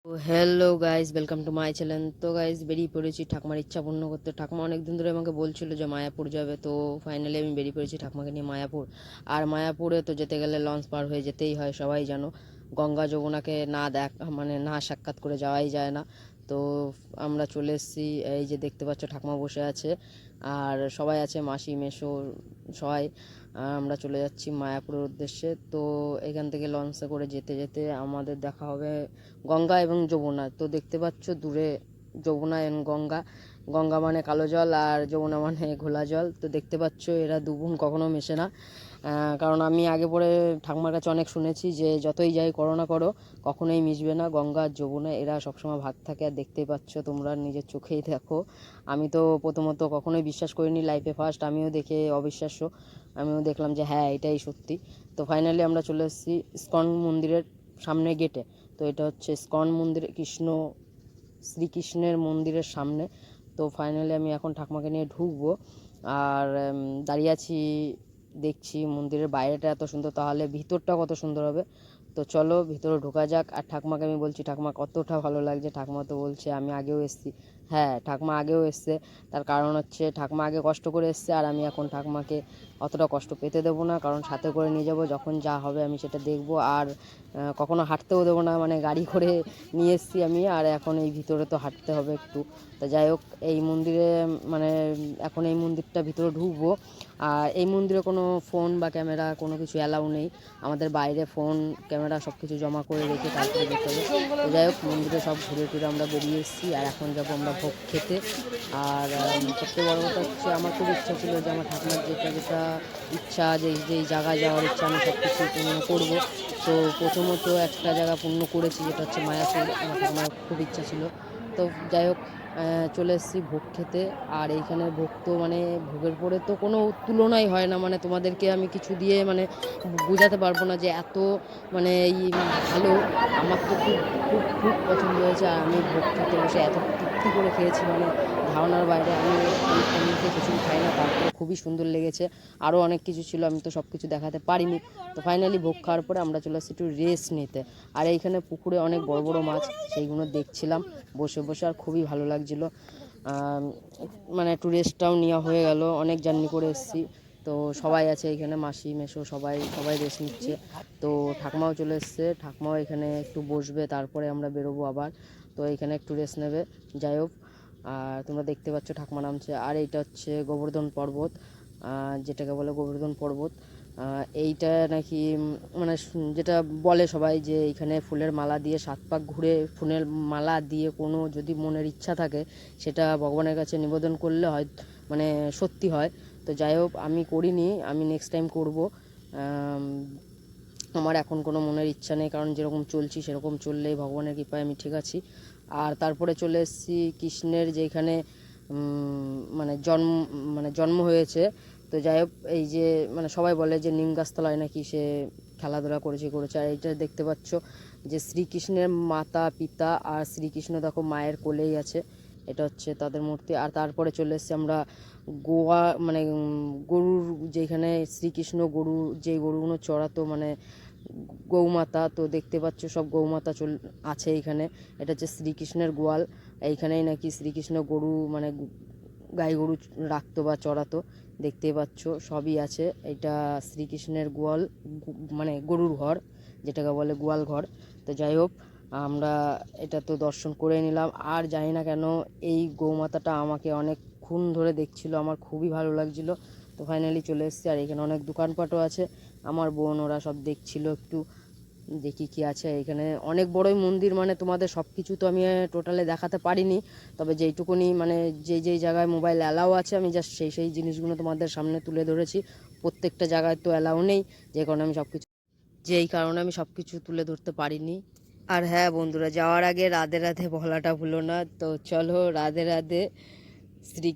তো hello guys, welcome to my channel. তো guys, বেরিয়ে পড়েছি ঠাকমার ইচ্ছা পূর্ণ করতে। ঠাকমা অনেক দিন ধরে আমাকে বলছিল যে মায়াপুর যাবে, তো ফাইনালি আমি বেরিয়ে পড়েছি ঠাকমাকে নিয়ে মায়াপুর। আর মায়াপুরে তো যেতে গেলে লঞ্চ পার হয়ে যেতেই হয়, সবাই জানো। গঙ্গা যমুনাকে না না সাক্ষাৎ করে যাওয়াই যায় না। তো আমরা চলে এসেছি, এই যে দেখতে পাচ্ছ ঠাকমা বসে আছে আর সবাই আছে, মাসি মেসো সবাই। আমরা চলে যাচ্ছি মায়াপুরের উদ্দেশ্যে। তো এখান থেকে লঞ্চে করে যেতে যেতে আমাদের দেখা হবে গঙ্গা এবং যমুনা। তো দেখতে পাচ্ছ দূরে যমুনা এবং গঙ্গা। গঙ্গা মানে কালো জল আর যমুনা মানে ঘোলা জল। তো দেখতে পাচ্ছ এরা দু বোন কখনো মেশে না। কারণ আমি আগে পরে ঠাকুমার কাছে অনেক শুনেছি যে যতই যাই করো না করো, কখনোই মিশবে না গঙ্গা আর যমুনা, এরা সবসময় ভাগ থাকে। আর দেখতেই পাচ্ছ তোমরা নিজের চোখেই দেখো। আমি তো প্রথমত কখনোই বিশ্বাস করিনি, লাইফে ফার্স্ট আমিও দেখে অবিশ্বাস্য। আমিও দেখলাম যে হ্যাঁ, এটাই সত্যি। তো ফাইনালি আমরা চলে এসেছি ইস্কন মন্দিরের সামনে গেটে। তো এটা হচ্ছে ইস্কন মন্দির, শ্রীকৃষ্ণের মন্দিরের সামনে। তো ফাইনালি আমি এখন ঠাকুমাকে নিয়ে ঢুকবো। আর দাঁড়িয়ে আছি, দেখছি মন্দিরের বাইরেটা এত সুন্দর, তাহলে ভিতরটা কত সুন্দর হবে। তো চলো ভিতরে ঢোকা যাক। আর ঠাকুমাকে আমি বলছি ঠাকুমা কতটা ভালো লাগছে, ঠাকুমা তো বলছে আমি আগেও এসেছি। হ্যাঁ, ঠাকুমা আগেও এসছে। তার কারণ হচ্ছে ঠাকুমা আগে কষ্ট করে এসছে, আর আমি এখন ঠাকুমাকে অতটা কষ্ট পেতে দেবো না, কারণ সাথে করে নিয়ে যাবো, যখন যা হবে আমি সেটা দেখবো। আর কখনো হাঁটতেও দেবো না, মানে গাড়ি করে নিয়ে এসেছি আমি, আর এখন এই ভিতরে তো হাঁটতে হবে একটু। তো যাই হোক, এই মন্দিরে মানে এখন এই মন্দিরটা ভিতরে ঢুকবো। আর এই মন্দিরে কোনো ফোন বা ক্যামেরা কোনো কিছু অ্যালাউ নেই। আমাদের বাইরে ফোন ক্যামেরা সব কিছু জমা করে রেখে তারপরে যেতে হবে। তো যাই হোক, মন্দিরে সব ঘুরে টুরে আমরা বেরিয়ে এসেছি, আর এখন যাবো আমরা ভোগ খেতে। আর সবচেয়ে বড় কথা হচ্ছে আমার খুব ইচ্ছা ছিল যে আমার ঠাকুমার যেটা যেটা ইচ্ছা, যেই জায়গায় যাওয়ার ইচ্ছা আমি সব কিছু পূর্ণ করবো। তো প্রথমত একটা জায়গা পূর্ণ করেছি, যেটা হচ্ছে মায়াপুর। আমার ঠাকুমার খুব ইচ্ছা ছিল। তো যাই হোক, চলে এসেছি ভোগ খেতে। আর এইখানে ভোগ তো মানে ভোগের পরে তো কোনো তুলনাই হয় না, মানে তোমাদেরকে আমি কিছু দিয়ে মানে বোঝাতে পারবো না যে এত মানে ভালো। আমার তো খুব খুব খুব পছন্দ হয়েছে, আর আমি ভোগ খেতে বসে এত তৃপ্তি করে খেয়েছি, মানে ধারণার বাইরে। আমি এমনিতে খিচুড়ি খাই না, তারপরে খুবই সুন্দর লেগেছে। আরও অনেক কিছু ছিল, আমি তো সব কিছু দেখাতে পারিনি। তো ফাইনালি ভোগ খাওয়ার পরে আমরা চলে আসছি একটু রেস্ট নিতে। আর এইখানে পুকুরে অনেক বড় বড় মাছ, সেইগুলো দেখছিলাম বসে বসে, আর খুবই ভালো লাগছিলো। মানে একটু রেস্টটাও নেওয়া হয়ে গেল, অনেক জার্নি করে এসেছি। তো সবাই আছে এখানে, মাসি মেসো সবাই সবাই রেস্ট নিচ্ছে। তো ঠাকুমাও চলে এসছে, ঠাকুমাও এখানে একটু বসবে, তারপরে আমরা বেরোবো আবার। তো এখানে একটু রেস্ট নেবে। যাই হোক, আর তোমরা দেখতে পাচ্ছ ঠাকুমা নামছে। আর এইটা হচ্ছে গোবর্ধন পর্বত, যেটাকে বলে গোবর্ধন পর্বত। এইটা নাকি মানে যেটা বলে সবাই যে এইখানে ফুলের মালা দিয়ে 7 পাক ঘুরে, ফুলের মালা দিয়ে কোনো যদি মনের ইচ্ছা থাকে সেটা ভগবানের কাছে নিবেদন করলে হয়, মানে সত্যি হয়। তো যাই হোক, আমি করিনি, আমি নেক্সট টাইম করব। আমার এখন কোনো মনের ইচ্ছা নেই, কারণ যেরকম চলছি সেরকম চললেই ভগবানের কৃপায় আমি ঠিক আছি। আর তারপরে চলে এসেছি কৃষ্ণের যেখানে জন্ম হয়েছে। তো যাই হোক, এই যে মানে সবাই বলে যে নিম গাছতলায় নাকি সে খেলাধুলা করেছে। আর এইটা দেখতে পাচ্ছ যে শ্রীকৃষ্ণের মাতা পিতা, আর শ্রীকৃষ্ণ দেখো মায়ের কোলেই আছে, এটা হচ্ছে তাদের মূর্তি। আর তারপরে চলে এসেছি আমরা গোয়া, মানে গরুর, যেখানে শ্রীকৃষ্ণ গরু, যে গরুগুলো চড়াতো, মানে গৌমাতা। তো দেখতে পাচ্ছ সব গৌমাতা আছে এইখানে। এটা হচ্ছে শ্রীকৃষ্ণের গোয়াল। এইখানেই নাকি শ্রীকৃষ্ণ গরু, মানে গাই গরু রাখতো বা চড়াতো। দেখতেই পাচ্ছ সবই আছে। এটা শ্রীকৃষ্ণের গোয়াল, মানে গরুর ঘর, যেটাকে বলে গোয়াল ঘর। তো যাই হোক, আমরা এটা তো দর্শন করে নিলাম। আর জানি না কেন এই গৌমাতাটা আমাকে অনেকক্ষণ ধরে দেখছিল, আমার খুবই ভালো লাগছিল। তো ফাইনালি চলে এসেছি। আর এখানে অনেক দোকানপাটও আছে, আমার বোন ওরা সব দেখছিল একটু, দেখি কি আছে এখানে। অনেক বড়ই মন্দির, মানে তোমাদের সব কিছু তো আমি টোটালে দেখাতে পারিনি, তবে যেইটুকুনি মানে যেই জায়গায় মোবাইল অ্যালাউ আছে আমি জাস্ট সেই জিনিসগুলো তোমাদের সামনে তুলে ধরেছি। প্রত্যেকটা জায়গায় তো অ্যালাউ নেই, যেই কারণে আমি সব কিছু তুলে ধরতে পারিনি। আর হ্যাঁ বন্ধুরা, যাওয়ার আগে রাধে রাধে বলাটা ভুলো না। তো চলো, রাধে রাধে। শ্রী